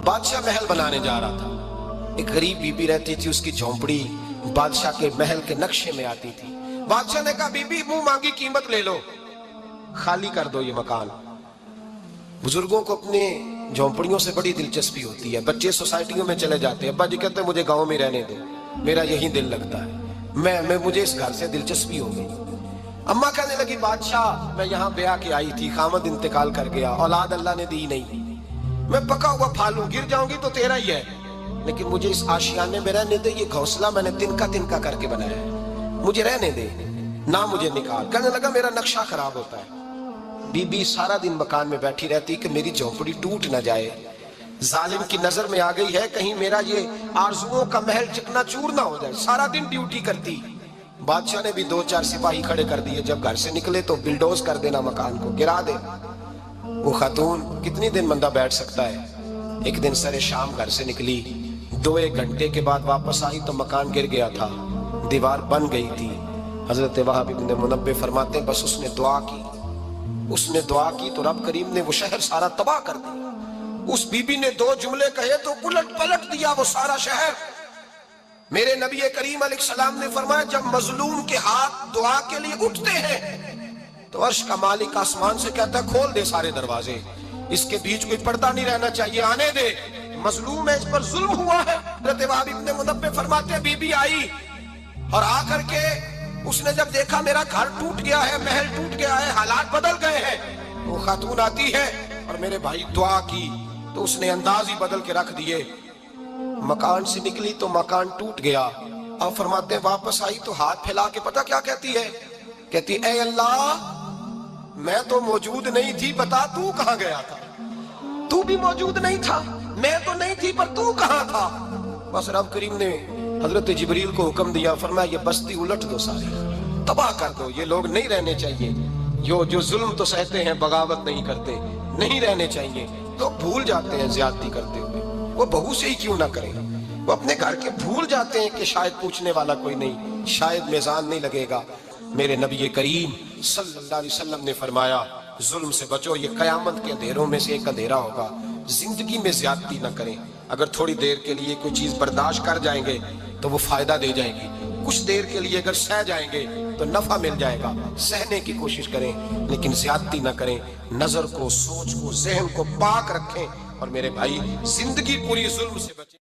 बादशाह महल बनाने जा रहा था। एक गरीब बीबी रहती थी, उसकी झोंपड़ी बादशाह के महल के नक्शे में आती थी। बादशाह ने कहा, बीबी मुंह मांगी कीमत ले लो, खाली कर दो ये मकान। बुजुर्गों को अपने झोंपड़ियों से बड़ी दिलचस्पी होती है। बच्चे सोसाइटियों में चले जाते हैं, अब्बा जी कहते हैं मुझे गांव में रहने दो, मेरा यही दिल लगता है, मैं मुझे इस घर से दिलचस्पी हो गई। अम्मा कहने लगी, बादशाह मैं यहाँ ब्याह के आई थी, खामद इंतकाल कर गया, औलाद अल्लाह ने दी नहीं, मैं पका हुआ फल हूं, गिर जाऊंगी तो तेरा ही है, लेकिन मुझे इस आशियाने में रहने दे, ये घोंसला मैंने तिनका तिनका करके बनाया है, मुझे रहने दे, ना मुझे निकाल। कहने लगा मेरा नक्शा खराब होता है। बीबी सारा दिन मकान में बैठी रहती कि मेरी झोंपड़ी टूट ना जाए, जालिम की नजर में आ गई है, कहीं मेरा ये आरजुओं का महल चकनाचूर ना हो जाए। सारा दिन ड्यूटी करती। बादशाह ने भी 2-4 सिपाही खड़े कर दिए, जब घर से निकले तो बिल्डोज कर देना, मकान को गिरा दे। वो खातून कितनी दिन बंदा बैठ सकता है। एक दिन सरे शाम घर से निकली, 2-1 घंटे के बाद वापस आई तो मकान गिर गया था, दीवार बन गई थी। हजरत वहाब इब्न मुनब्बे फरमाते हैं, बस उसने दुआ की तो रब करीम ने वो शहर सारा तबाह कर दिया। उस बीबी ने 2 जुमले कहे तो उलट पलट दिया वो सारा शहर। मेरे नबी करीम अलैहिस्सलाम ने फरमाया, जब मजलूम के हाथ दुआ के लिए उठते हैं तो अर्श का मालिक आसमान से कहता है, खोल दे सारे दरवाजे, इसके बीच कोई पर्दा नहीं रहना चाहिए, आने दे, मजलूम है, इस पर जुल्म हुआ है। हज़रत वहाब इब्न मुनब्बे फरमाते हैं, बीबी आई और आकर के उसने जब देखा मेरा घर टूट गया है, महल टूट गया है, हालात बदल गए हैं, वो खातून आती है और मेरे भाई दुआ की तो उसने अंदाज ही बदल के रख दिए। मकान से निकली तो मकान टूट गया। अब फरमाते हैं वापस आई तो हाथ फैला के पता क्या कहती है, कहती ऐ अल्लाह मैं तो मौजूद नहीं थी, बता तू कहां गया था। तू भी मौजूद नहीं था, मैं तो नहीं थी, पर तू कहां था। बस रब करीम ने हजरत जिब्रील को हुक्म दिया, फरमाया ये बस्ती उलट दो, सारी तबाह कर दो, ये लोग नहीं रहने चाहिए, जो जुल्म तो सहते हैं, बगावत नहीं करते, नहीं रहने चाहिए। लोग भूल जाते हैं ज्यादती करते हुए, वो बहू से ही क्यों ना करें, वो अपने घर के भूल जाते हैं कि शायद पूछने वाला कोई नहीं, शायद मेज़ान नहीं लगेगा। मेरे नबी करीम सल्लल्लाहु अलैहि वसल्लम ने फरमाया, जुल्म से बचो, ये कयामत के अंधेरों में से एक अंधेरा होगा। जिंदगी में ज्यादती ना करें। अगर थोड़ी देर के लिए कोई चीज बर्दाश्त कर जाएंगे तो वो फायदा दे जाएगी, कुछ देर के लिए अगर सह जाएंगे तो नफा मिल जाएगा। सहने की कोशिश करें लेकिन ज्यादती ना करें। नजर को, सोच को, जहन को पाक रखें और मेरे भाई जिंदगी पूरी जुल्म से बचें।